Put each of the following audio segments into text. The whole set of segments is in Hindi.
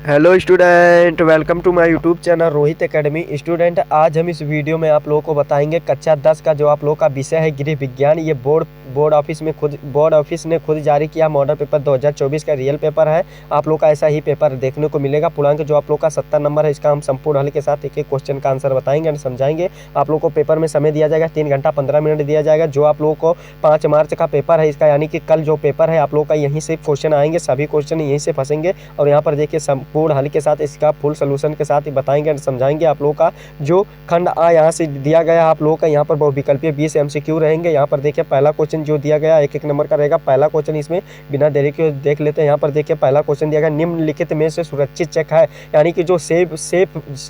Hello student, welcome to my YouTube channel Rohit Academy. Student, आज हम इस वीडियो में आप लोगों को बताएंगे कक्षा 10 का जो आप लोगों का विषय है गृह विज्ञान। ये बोर्ड ऑफिस ने खुद जारी किया मॉडल पेपर 2024 का रियल पेपर है। आप लोग का ऐसा ही पेपर देखने को मिलेगा। पूर्णांक जो आप लोग का 70 नंबर है, इसका हम संपूर्ण हल के साथ एक एक क्वेश्चन का आंसर बताएंगे और समझाएंगे। आप लोग को पेपर में समय दिया जाएगा 3 घंटा 15 मिनट दिया जाएगा। जो आप लोगों को 5 मार्च का पेपर है इसका, यानी कि कल जो पेपर है आप लोग का यहीं से क्वेश्चन आएंगे, सभी क्वेश्चन यहीं से फंसेंगे। और यहाँ पर देखिए पूर्ण हल के साथ इसका फुल सोल्यूशन के साथ ही बताएंगे और समझाएंगे। आप लोगों का जो खंड आ यहाँ से दिया गया है, आप लोगों का यहाँ पर बहुविकल्पीय 20 MCQ रहेंगे। यहाँ पर देखिए पहला क्वेश्चन जो दिया गया एक नंबर का रहेगा। पहला क्वेश्चन इसमें बिना देरी के देख लेते हैं। यहाँ पर देखिए पहला क्वेश्चन दिया गया, निम्नलिखित में से सुरक्षित चेक है, यानी कि जो सेफ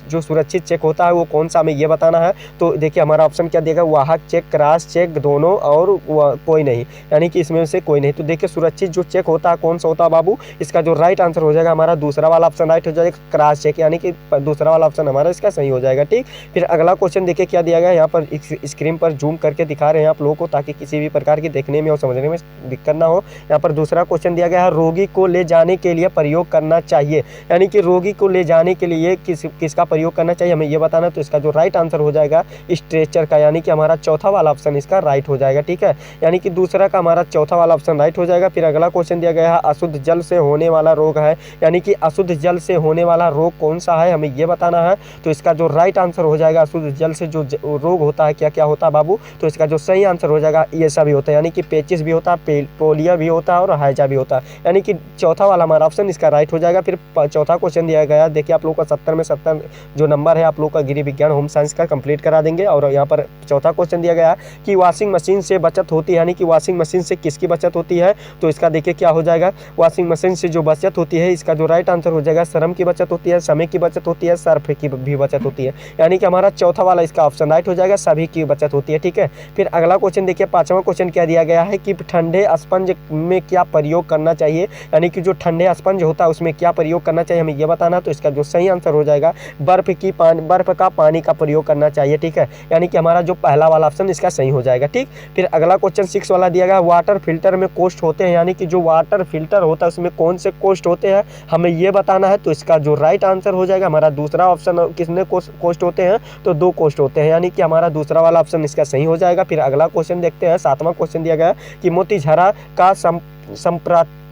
जो सुरक्षित चेक होता है वो कौन सा, हमें ये बताना है। तो देखिए हमारा ऑप्शन क्या देगा, वाहक चेक, क्रॉस चेक, दोनों और कोई नहीं, यानी कि इसमें से कोई नहीं। तो देखिए सुरक्षित जो चेक होता है कौन सा होता है बाबू, इसका जो राइट आंसर हो जाएगा हमारा दूसरा वाला ऑप्शन राइट हो जाएगा, क्रॉस चेक, यानी कि दूसरा वाला ऑप्शन हमारा इसका सही हो जाएगा। ठीक, फिर अगला क्वेश्चन देखिए क्या दिया गया। यहाँ पर स्क्रीन पर जूम करके दिखा रहे हैं आप लोगों को, ताकि किसी भी प्रकार की देखने में और समझने में दिक्कत ना हो। यहाँ पर दूसरा क्वेश्चन दिया गया है, रोगी को ले जाने के लिए प्रयोग करना चाहिए, यानी कि रोगी को ले जाने के लिए किसका प्रयोग करना चाहिए, हमें ये बताना। तो इसका जो राइट आंसर हो जाएगा स्ट्रेचर का, यानी कि हमारा चौथा वाला ऑप्शन इसका राइट हो जाएगा। ठीक है, यानी कि दूसरा का हमारा चौथा वाला ऑप्शन राइट हो जाएगा। फिर अगला क्वेश्चन दिया गया है, अशुद्ध जल से होने वाला रोग है, यानी कि अशुद्ध जल से होने वाला रोग कौन सा है, हमें ये बताना है। तो इसका जो राइट आंसर हो जाएगा, अशुद्ध जल से जो रोग होता है क्या क्या होता है बाबू, तो इसका जो सही आंसर हो जाएगा ये सभी होता है, यानी कि पेचिस भी होता है, पोलिया भी होता है और हैजा भी होता है, यानी कि चौथा वाला हमारा ऑप्शन इसका राइट हो जाएगा। फिर चौथा क्वेश्चन दिया गया, देखिए आप लोग का 70 में 70 जो नंबर है आप लोग का गृह विज्ञान होम साइंस का कंप्लीट करा देंगे। और यहाँ पर चौथा क्वेश्चन दिया गया कि वॉशिंग मशीन से बचत होती है, यानी कि वॉशिंग मशीन से किसकी बचत होती है। तो इसका देखिए क्या हो जाएगा, वॉशिंग मशीन से जो बचत होती है इसका जो राइट आंसर हो जाएगा, श्रम की बचत होती है, समय की बचत होती है, सर्फ की भी बचत होती है, यानी कि हमारा चौथा वाला इसका ऑप्शन राइट हो जाएगा, सभी की बचत होती है। ठीक है, फिर अगला क्वेश्चन देखिए, पांचवा क्वेश्चन क्या दिया गया है कि ठंडे स्पंज में क्या प्रयोग करना चाहिए, यानी कि जो ठंडे स्पंज होता है उसमें क्या प्रयोग करना चाहिए, हमें यह बताना। तो इसका जो सही आंसर हो जाएगा बर्फ का पानी का प्रयोग करना चाहिए। ठीक है, यानी कि हमारा जो पहला वाला ऑप्शन इसका सही हो जाएगा। ठीक, फिर अगला क्वेश्चन 6 वाला दिया गया, वाटर फिल्टर में कोष्ठ होते हैं, यानी कि जो वाटर फिल्टर होता है उसमें कौन से कोष्ठ होते हैं, हमें यह बताना है। तो इसका जो राइट आंसर हो जाएगा हमारा दूसरा ऑप्शन, किसने कोष्ठ होते हैं, तो 2 कोष्ठ होते हैं, यानी कि हमारा दूसरा वाला ऑप्शन इसका सही हो जाएगा। फिर अगला क्वेश्चन देखते हैं, 7वां क्वेश्चन दिया गया कि मोतीझरा का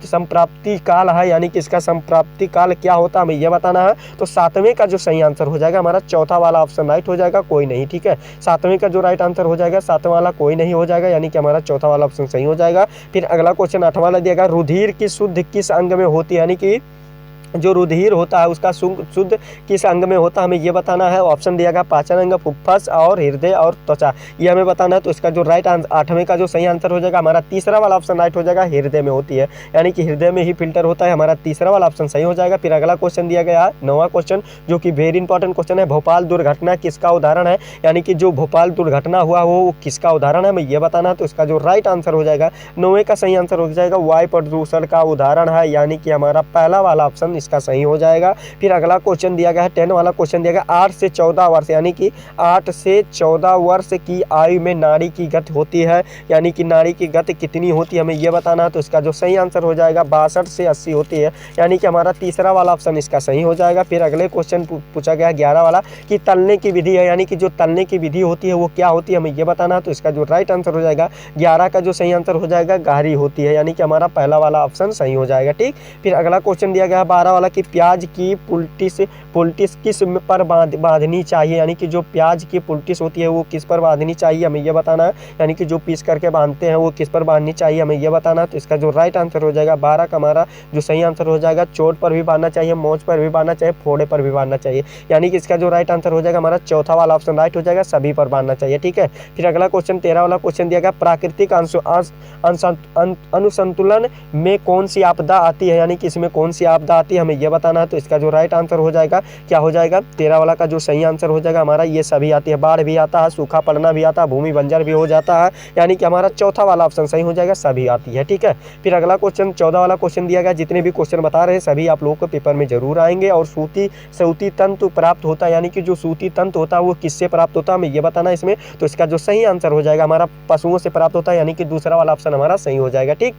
संप्राप्ति काल है, यानी कि इसका संप्राप्ति काल क्या होता है, हमें यह बताना है। तो 7वें का जो सही आंसर हो जाएगा हमारा चौथा वाला ऑप्शन राइट हो जाएगा, कोई नहीं। ठीक है, 7वें का जो राइट आंसर हो जाएगा 7वां वाला कोई नहीं हो जाएगा, यानी कि हमारा चौथा वाला ऑप्शन सही हो जाएगा। फिर अगला क्वेश्चन 8वां वाला दिया गया, रुधिर की शुद्ध किस अंग में होती है, यानी कि जो रुधिर होता है उसका शुद्ध किस अंग में होता है, हमें ये बताना है। ऑप्शन दिया गया पाचन अंग, फुफ्फुस और हृदय और त्वचा, ये हमें बताना है। तो इसका जो राइट आंसर 8वें का जो सही आंसर हो जाएगा हमारा तीसरा वाला ऑप्शन राइट हो जाएगा, हृदय में होती है, यानी कि हृदय में ही फिल्टर होता है, हमारा तीसरा वाला ऑप्शन सही हो जाएगा। फिर अगला क्वेश्चन दिया गया 9वां क्वेश्चन, जो कि वेरी इंपॉर्टेंट क्वेश्चन है, भोपाल दुर्घटना किसका उदाहरण है, यानी कि जो भोपाल दुर्घटना हुआ वो किसका उदाहरण है, हमें ये बताना है। तो इसका जो राइट आंसर हो जाएगा 9वें का सही आंसर हो जाएगा, वायु प्रदूषण का उदाहरण है, यानी कि हमारा पहला वाला ऑप्शन इसका सही हो जाएगा। फिर अगला क्वेश्चन दिया गया है 10 वाला क्वेश्चन दिया गया, 8 से 14 वर्ष, यानी कि 8 से 14 वर्ष की आयु में नाड़ी की गति होती है, यानी कि नाड़ी की गति कितनी होती है, हमें यह बताना है। तो इसका जो सही आंसर हो जाएगा 62 से 80 होती है, यानी कि हमारा तीसरा वाला ऑप्शन इसका सही हो जाएगा। फिर अगले क्वेश्चन पूछा गया 11 वाला कि तलने की विधि है, यानी कि जो तलने की विधि होती है वो क्या होती है, हमें यह बताना है। तो इसका जो राइट आंसर हो जाएगा 11 का जो सही आंसर हो जाएगा गाढ़ी होती है, यानी कि हमारा पहला वाला ऑप्शन सही हो जाएगा। ठीक, फिर अगला क्वेश्चन दिया गया 12 वाला कि प्याज की पुलटिस किस पर बांधनी चाहिए, यानी कि जो प्याज की पुलटिस होती है वो किस पर बांधनी चाहिए, हमें यह बताना है, यानी कि जो पीस करके बांधते हैं वो किस पर बांधनी चाहिए, हमें यह बताना है। तो इसका जो राइट आंसर हो जाएगा 12 का हमारा जो सही आंसर हो जाएगा, चोट पर भी बांधना चाहिए, मोच पर भी बांधना चाहिए, फोड़े पर भी बांधना चाहिए, यानी कि इसका जो राइट आंसर हो जाएगा हमारा चौथा वाला ऑप्शन राइट हो जाएगा, सभी पर बांधना चाहिए। ठीक है, फिर अगला क्वेश्चन 13 वाला क्वेश्चन दिया गया, प्राकृतिक अनुसंतुलन में कौन सी आपदा आती है, यानी कि इसमें कौन सी आपदा आती है, हमें यह बताना है। तो इसका जो राइट आंसर हो जाएगा क्या हो जाएगा, 13 वाला का जो सही आंसर हो जाएगा हमारा ये सभी आती है, बाढ़ भी आता है, सूखा पड़ना भी आता है, भूमि बंजर भी हो जाता है, यानी कि हमारा चौथा वाला ऑप्शन सही हो जाएगा, सभी आती है। ठीक है, फिर अगला क्वेश्चन 14 वाला क्वेश्चन दिया गया, जितने भी क्वेश्चन बता रहे हैं सभी आप लोगों को पेपर में जरूर आएंगे। और सूती तंतु प्राप्त होता है, यानी कि जो सूती तंतु होता है वो किससे प्राप्त होता है, हमें ये बताना है इसमें। तो इसका जो सही आंसर हो जाएगा हमारा पशुओं से प्राप्त होता है, यानी कि दूसरा वाला ऑप्शन हमारा सही हो जाएगा। ठीक,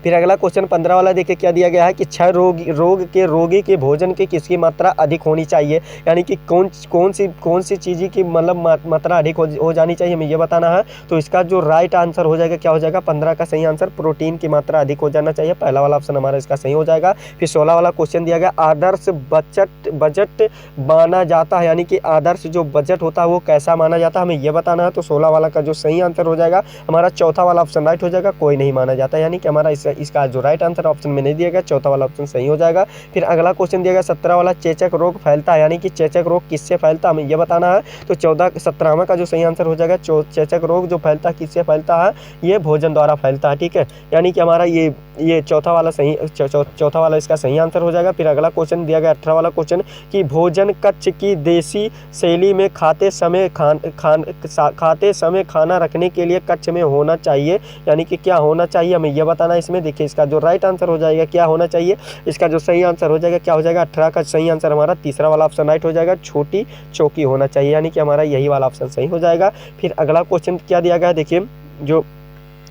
फिर अगला क्वेश्चन 15 वाला देखिए क्या दिया गया है कि क्षय रोगी के भोजन की किसकी मात्रा अधिक होनी चाहिए, यानी कि कौन सी चीज़ की मतलब मात्रा अधिक हो जानी चाहिए, हमें ये बताना है। तो इसका जो राइट आंसर हो जाएगा क्या हो जाएगा, 15 का सही आंसर प्रोटीन की मात्रा अधिक हो जाना चाहिए, पहला वाला ऑप्शन हमारा इसका सही हो जाएगा। फिर 16 वाला क्वेश्चन दिया गया आदर्श बजट माना जाता है, यानी कि आदर्श जो बजट होता है वो कैसा माना जाता है, हमें ये बताना है। तो 16 वाला का जो सही आंसर हो जाएगा हमारा चौथा वाला ऑप्शन राइट हो जाएगा, कोई नहीं माना जाता, यानी कि हमारा इसका जो राइट आंसर ऑप्शन में नहीं दिया गया, चौथा वाला ऑप्शन सही हो जाएगा। फिर अगला क्वेश्चन दिया गया 17 वाला चेचक रोग फैलता है, यानी कि चेचक रोग किससे फैलता है, हमें ये बताना है। तो 17वां का जो सही आंसर हो जाएगा चेचक रोग जो फैलता है किससे फैलता है, ये भोजन द्वारा फैलता है, ठीक है, यानी कि हमारा ये चौथा वाला इसका सही आंसर हो जाएगा। फिर अगला क्वेश्चन दिया गया 18 वाला क्वेश्चन कि भोजन कच्छ की देसी शैली में खाते समय खाना रखने के लिए कच्छ में होना चाहिए, यानी कि क्या होना चाहिए, हमें यह बताना। इसमें देखिए इसका जो राइट आंसर हो जाएगा क्या होना चाहिए, इसका जो सही आंसर हो जाएगा क्या हो जाएगा, 18 का सही आंसर हमारा तीसरा वाला ऑप्शन राइट हो जाएगा, छोटी चौकी होना चाहिए, यानी कि हमारा यही वाला ऑप्शन सही हो जाएगा। फिर अगला क्वेश्चन क्या दिया गया है, देखिए जो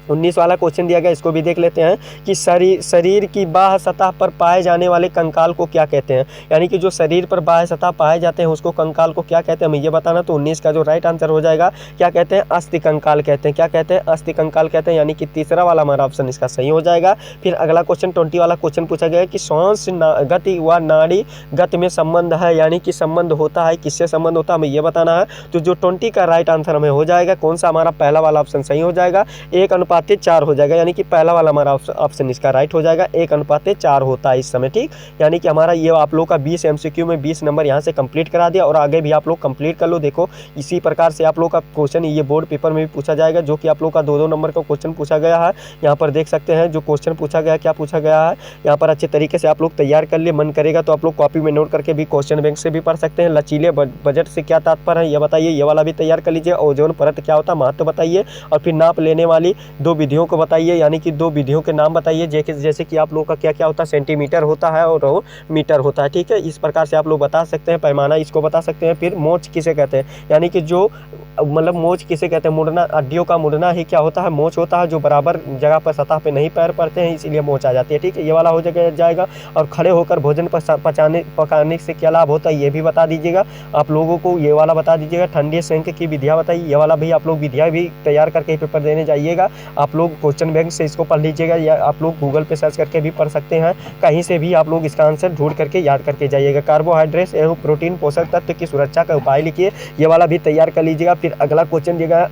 19 वाला क्वेश्चन दिया गया, इसको भी देख लेते हैं कि शरीर की बाह्य सतह पर पाए जाने वाले कंकाल को क्या कहते हैं, यानी कि जो शरीर पर बाह्य सतह पाए जाते हैं उसको कंकाल को क्या कहते हैं, हमें ये बताना। तो 19 का जो राइट आंसर हो जाएगा क्या कहते हैं, अस्थि कंकाल कहते हैं, क्या कहते हैं, अस्थि कंकाल कहते हैं, यानी कि तीसरा वाला हमारा ऑप्शन इसका सही हो जाएगा। फिर अगला क्वेश्चन 20 वाला क्वेश्चन पूछा गया है कि श्वास गति व नाड़ी गति में संबंध है, यानी कि संबंध होता है, किससे संबंध होता है, हमें ये बताना है। तो जो 20 का राइट आंसर हमें हो जाएगा कौन सा, हमारा पहला वाला ऑप्शन सही हो जाएगा, 1:4 हो जाएगा, यानी कि पहला वाला हमारा ऑप्शन इसका राइट हो जाएगा, 1:4 होता है इस समय, ठीक, यानी कि हमारा ये आप लोग का 20 MCQ में 20 नंबर यहाँ से कंप्लीट करा दिया, और आगे भी आप लोग कंप्लीट कर लो। देखो इसी प्रकार से आप लोग का क्वेश्चन ये बोर्ड पेपर में भी पूछा जाएगा, जो कि आप लोग का 2-2 नंबर का क्वेश्चन पूछा गया है, यहाँ पर देख सकते हैं जो क्वेश्चन पूछा गया, क्या पूछा गया है यहाँ पर, अच्छे तरीके से आप लोग तैयार कर लिए, मन करेगा तो आप लोग कॉपी में नोट करके भी क्वेश्चन बैंक से भी पढ़ सकते हैं। लचीले बजट से क्या तात्पर्य है ये बताइए, ये वाला भी तैयार कर लीजिए। ओजोन परत क्या होता है, महत्व बताइए, और फिर नाप लेने वाली 2 विधियों को बताइए, यानी कि 2 विधियों के नाम बताइए, जैसे कि आप लोग का क्या क्या होता है, सेंटीमीटर होता है और मीटर होता है, ठीक है, इस प्रकार से आप लोग बता सकते हैं, पैमाना इसको बता सकते हैं। फिर मोच किसे कहते हैं, यानी कि जो मतलब मोच किसे कहते हैं, मुड़ना, हड्डियों का मुड़ना ही क्या होता है, मोच होता है, जो बराबर जगह पर सतह पे नहीं पैर पड़ते हैं इसीलिए मोच आ जाती है, ठीक है, ये वाला हो जाएगा। और खड़े होकर भोजन पकाने से क्या लाभ होता है ये भी बता दीजिएगा आप लोगों को, ये वाला बता दीजिएगा। ठंडे सेंक की विधियाँ बताइए, ये वाला भी आप लोग विधियाँ भी तैयार करके पेपर देने जाइएगा, आप लोग क्वेश्चन बैंक से इसको पढ़ लीजिएगा, या आप लोग गूगल पे सर्च करके भी पढ़ सकते हैं, कहीं से भी आप लोग इसका आंसर ढूंढ करके याद करके जाइएगा। कार्बोहाइड्रेट्स एवं प्रोटीन पोषक तत्व की सुरक्षा का उपाय लिखिए, ये वाला भी तैयार कर लीजिएगा। फिर अगला क्वेश्चन दिएगा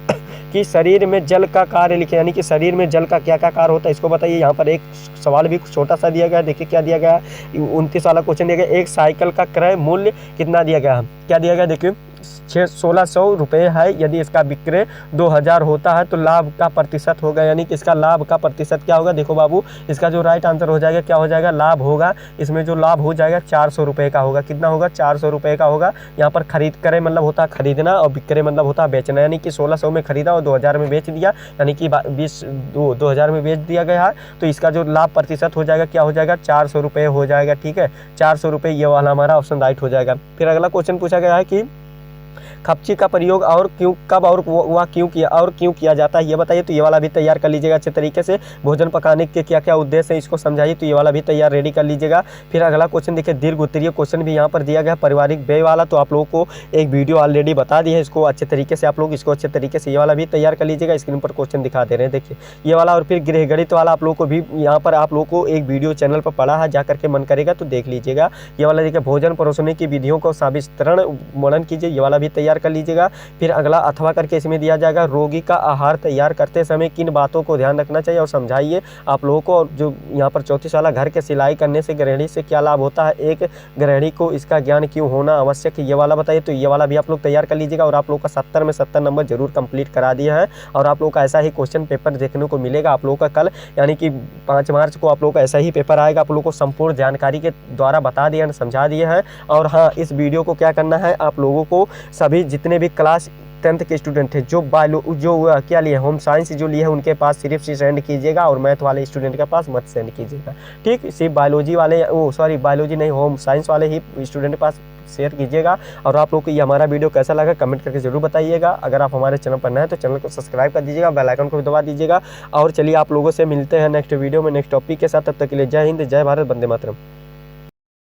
कि शरीर में जल का कार्य लिखे, यानी कि शरीर में जल का क्या क्या कार्य होता है इसको बताइए। यहाँ पर एक सवाल भी छोटा सा दिया गया है, देखिए क्या दिया गया है, 29 वाला क्वेश्चन दिया गया, एक साइकिल का क्रय मूल्य कितना दिया गया है, क्या दिया गया, देखिए 1600 रुपये है, यदि इसका विक्रय 2000 होता है तो लाभ का प्रतिशत होगा, यानी कि इसका लाभ का प्रतिशत क्या होगा, देखो बाबू इसका जो राइट आंसर हो जाएगा क्या हो जाएगा, लाभ होगा, इसमें जो लाभ हो जाएगा 400 रुपये का होगा, कितना होगा, 400 रुपये का होगा। यहाँ पर खरीद करे मतलब होता है खरीदना, और विक्रय मतलब होता है बेचना, यानी कि 1600 में खरीदा और 2000 में बेच दिया, यानी कि 2000 में बेच दिया गया है, तो इसका जो लाभ प्रतिशत हो जाएगा क्या हो जाएगा, 400 रुपये हो जाएगा, ठीक है, 400 रुपये ये वाला हमारा ऑप्शन राइट हो जाएगा। फिर अगला क्वेश्चन पूछा गया है कि खपची का प्रयोग और क्यों, कब और वह क्यों किया जाता है ये बताइए। तो ये वाला भी तैयार कर लीजिएगा अच्छे तरीके से, भोजन पकाने के क्या क्या उद्देश्य है इसको समझाइए, तो ये वाला भी तैयार रेडी कर लीजिएगा। फिर अगला क्वेश्चन देखिए, दीर्घ उत्तरीय क्वेश्चन भी यहाँ पर दिया गया, पारिवारिक व्यय वाला, तो आप लोगों को एक वीडियो ऑलरेडी बता दी है, इसको अच्छे तरीके से आप लोग इसको अच्छे तरीके से ये वाला भी तैयार कर लीजिएगा। स्क्रीन पर क्वेश्चन दिखा दे रहे हैं, देखिए ये वाला। और फिर गृह गणित वाला आप लोग को भी यहाँ पर आप लोग को एक वीडियो चैनल पर पढ़ा है, जा करके मन करेगा तो देख लीजिएगा। ये वाला देखिए, भोजन परोसने की विधियों को सविस्तरण वर्णन कीजिए, ये वाला भी तैयार कर लीजिएगा। फिर अगला अथवा करके इसमें दिया जाएगा, रोगी का आहार तैयार करते समय किन बातों को ध्यान रखना चाहिए और समझाइए आप लोगों को। और जो यहाँ पर 34 वाला, घर के सिलाई करने से गृहिणी से क्या लाभ होता है, एक गृहिणी को इसका ज्ञान क्यों होना आवश्यक है, ये वाला बताइए। तो ये वाला भी आप लोग तैयार कर लीजिएगा। और आप लोग का 70 में 70 नंबर जरूर कंप्लीट करा दिया है, और आप लोग का ऐसा ही क्वेश्चन पेपर देखने को मिलेगा आप लोगों का कल, यानी कि 5 मार्च को आप लोग का ऐसा ही पेपर आएगा। आप लोगों को संपूर्ण जानकारी के द्वारा बता दिया, समझा दिए हैं। और हाँ, इस वीडियो को क्या करना है, आप लोगों को सभी जितने भी क्लास 10th के स्टूडेंट थे जो क्या लिए होम साइंस जो लिए है उनके पास सिर्फ सेंड कीजिएगा, और मैथ वाले स्टूडेंट के पास मत सेंड कीजिएगा, ठीक। सिर्फ बायोलॉजी वाले, बायोलॉजी नहीं, होम साइंस वाले ही स्टूडेंट के पास शेयर कीजिएगा। और आप लोग को ये हमारा वीडियो कैसा लगा कमेंट करके जरूर बताइएगा। अगर आप हमारे चैनल पर नए हैं तो चैनल को सब्सक्राइब कर दीजिएगा, बेल आइकन को भी दबा दीजिएगा। और चलिए आप लोगों से मिलते हैं नेक्स्ट वीडियो में नेक्स्ट टॉपिक के साथ। तब तक के लिए जय हिंद, जय भारत, वंदे मातरम।